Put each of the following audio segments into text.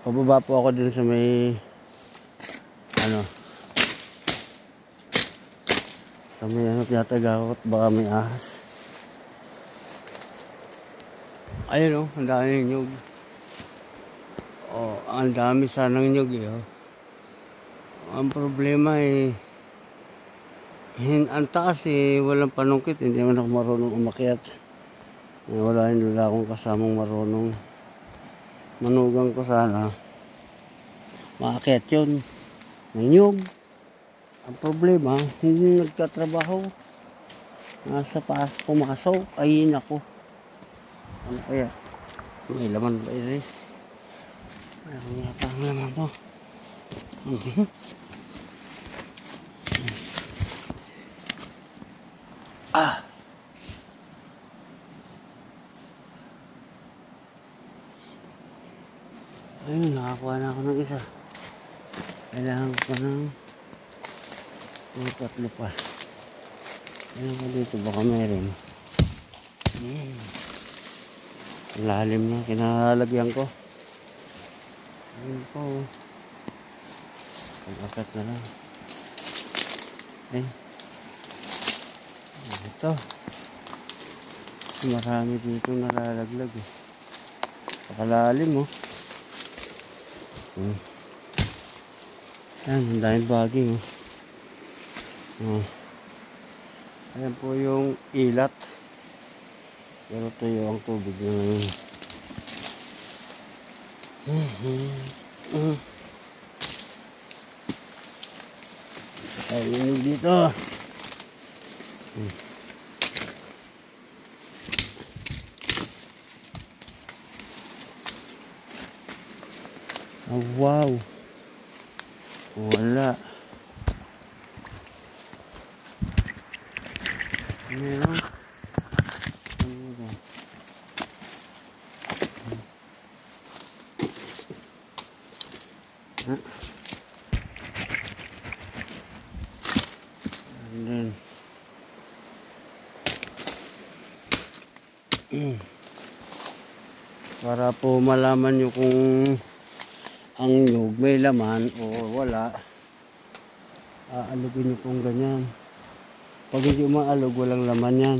Pababa po ako dun sa may tinataga ko at baka may ahas. Ayun ang dami nyug. Ang dami sanang nyug Ang problema ang taas walang panungkit, hindi man ako marunong umakyat. Wala akong kasamang marunong. Manugang ko sana maakyat yun. May nyug. Ang problema, hindi nagtatrabaho. Nasa paas pumasok. Ay, nako. Ano kaya? May laman ba ito Meron yata ang laman to. Ayun, nakakuha na ako ng isa. Kailangan ko ng tatlo pa. Ayun ko dito, baka meron. Lalim na, kinahalagyan ko. Ayun po. Pag-akat na lang. Ito. Marami dito nalalaglag Pakalalim Ayan, ang daming baging Ayan po yung ilat. Pero tuyo ang tubig na ngayon. Ayun dito. Oh, wow. Wala. Meron. And then para po malaman nyo kung ang nyug may laman o wala, aalugin nyo pong ganyan. Pag hindi maalog, walang laman yan.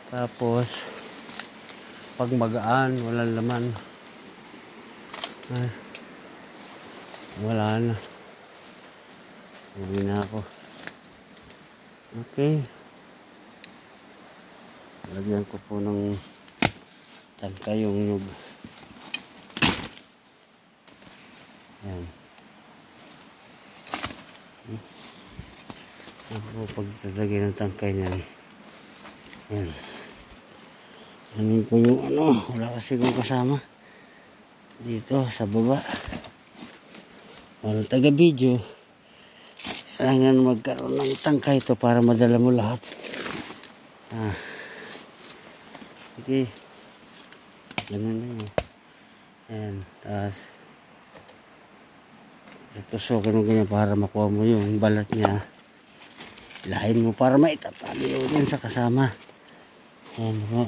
Tapos pag magaan, walang laman. Wala na. Uwi na ako. Okay. Lagyan ko po ng tangkay yung nyug. Ayan. Ako pagtatagay ng tangkay niyan. Ayan. Anin po yung wala kasi kong kasama. Dito sa baba. Walang taga-video. Kailangan magkaroon ng tangkay ito para madala mo lahat. Okay. Ganun na yun. Ayan. Tapos tutusokin mo ganyan para makuha mo yung balat niya. Ilahin mo para maitatali yun sa kasama. Ayan po.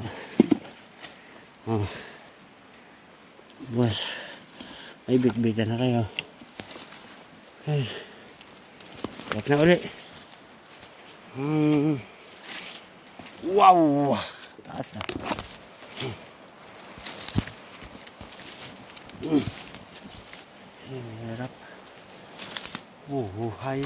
Boss, may bitbitan na kayo. Okay. Wag na uli. Wow! Taas na. Hirap. Buhay.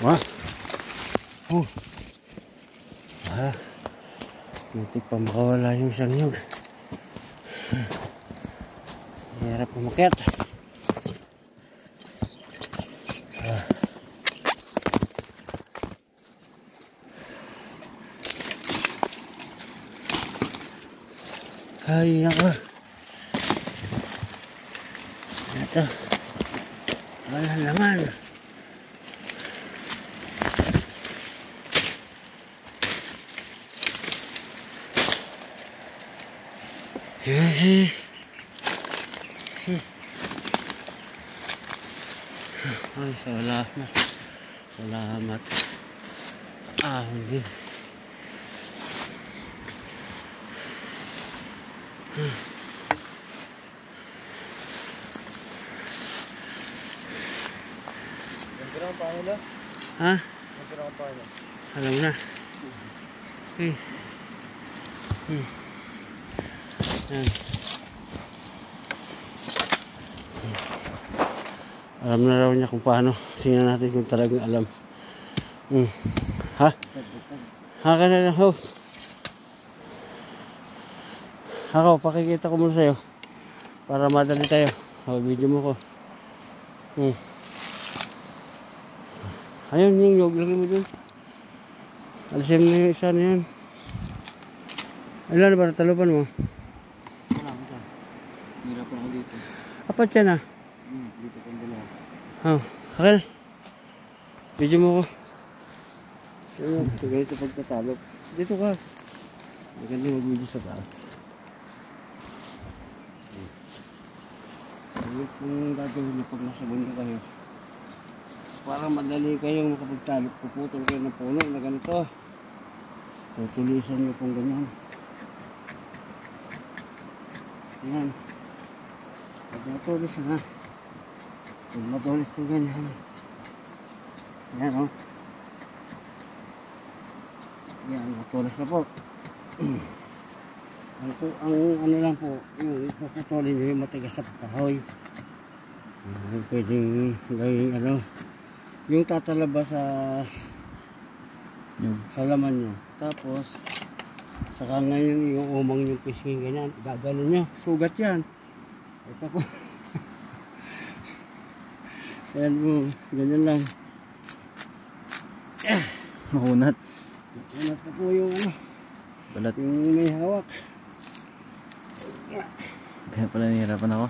Wah. Muntik pa makawala yung isang nyug. Hirap umakyat. Ay, ako. Ito. Walang laman. Ay, salamat. Salamat. Hindi. Ha? Alam na. Yan. Alam na raw niya kung paano. Tingnan natin kung talagang alam. Ha? Ha ka na lang. Ako, pakikita ko muna sa'yo. Para madali tayo. Video mo ko. Ayun, yung yog. Lagay mo dun. Alisin mo yung isa na yun. Ilan na ba natalupan mo? Wala ko siya. Hirap ako dito. Apat yan ah. Dito kong dalawa. Okay. Video mo ko. Ganito pagkatalop. Dito ka. Maganda mag-video sa taas. Ano kung gagawin niyo pag nasa bundok kayo? Para madali kayong makapagtalop. Puputol kayo ng puno na ganito. Tutulisan niyo pong ganyan. Yan. Pag matulis na. Pag matulis na ganyan. Yan o. Yan, matulis na po. Ang ano lang po, yung puputulin nyo yung matigas na kahoy. Pwedeng gawing ano, yung tatalaba sa laman nyo. Tapos, saka na yung umang yung pisking ganyan. Gagano nyo, sugat yan. Ito po. Ayan po, ganyan lang. Makunat. Makunat na po yung ano. Balat. Yung may hawak. Kaya pala nahihirapan ako.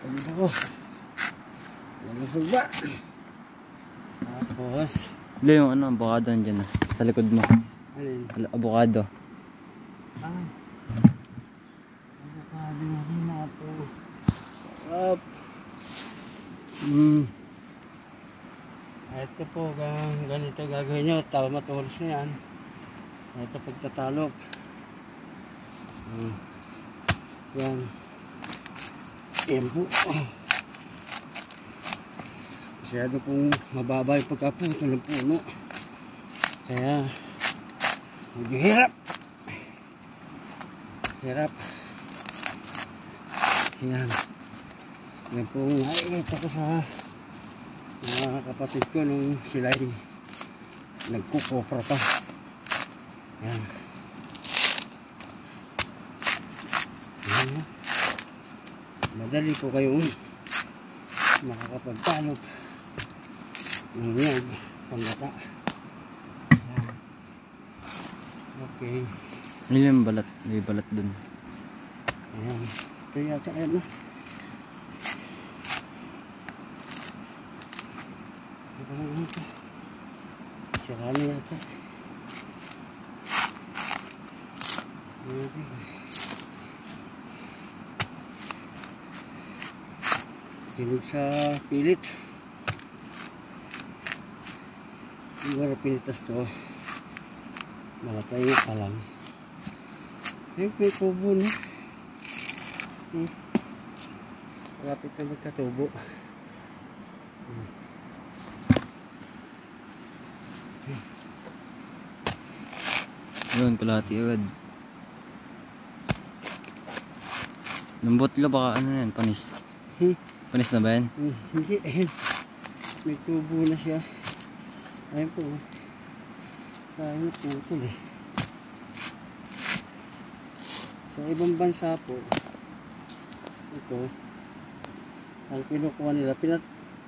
Pagod ako. Nalusog ba? Tapos. Hindi yung ano, avocado nandyan na. Sa likod mo. Alin? Avocado. Avocado na po. Sarap. Ito po, ganito gagawin nyo. Tama matulis na yan. Ito pagtatalop. Yan. Yan po. Masyado pong mababa yung pagkaputo ng puno. Kaya, medyo hirap. Hirap. Yan. Yan pong nakikita ko sa mga kapatid ko nung sila ay nagkukopra pa. Yan. Yan. Madali ko kayong makakapagtalop ng niyog pangata. Yan. Okay. Ano yung balat? May balat dun. Ayan. Ito yata yan na. Sira na yata. Hinog sa pilit. Siguro pinitas to. Malatay ka lang. Ay, may tubo na. Malapit na magkatubo. Yun, kalahati agad. Lambot la baka ano yan, panis. Panis na ba yan? Hindi, ayun. May tubo na siya. Ayun po. Sayang na putol eh. Sa ibang bansa po, ito, ang kinukuha nila,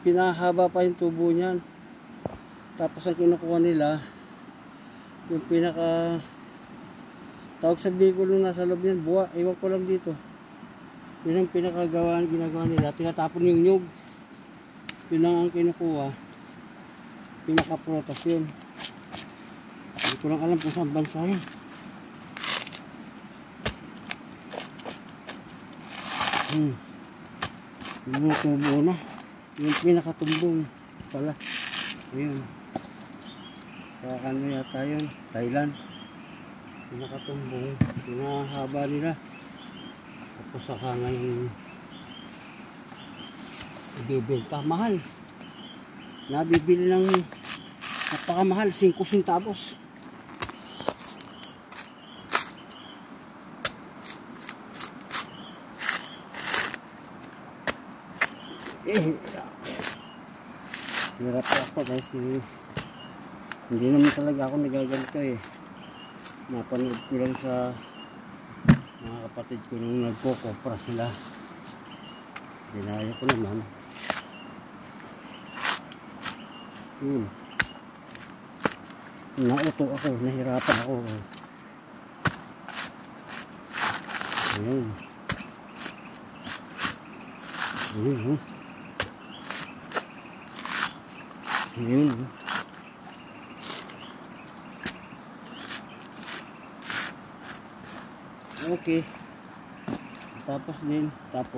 pinahaba pa yung tubo niyan. Tapos ang kinukuha nila, yung pinaka, tawag sa Bicol nung nasa loob yan, buwa, iwan ko lang dito. Yun ang ginagawa nila, tinatapon yung nyug. Yun ang kinukuha, pinaka-protas yun. Hindi ko lang alam kung saan bansa yan. Yung tubo na. Yung pinakatumbong pala. Ayun. Sa ano yata yun? Thailand. Pinakatumbong. Pinahaba nila. Tapos saka ngayon ibibenta. Mahal. Nabibili ng napakamahal. 5 centavos. Hirap ako kasi hindi naman talaga ako nagaganito eh. Napanood ko lang sa mga kapatid ko nung nagkokopra sila. Dinaya ko naman. Nauto ako, nahirapan ako. Ayun. Ayun. Ayun. Okay. Tapos din. Tapos.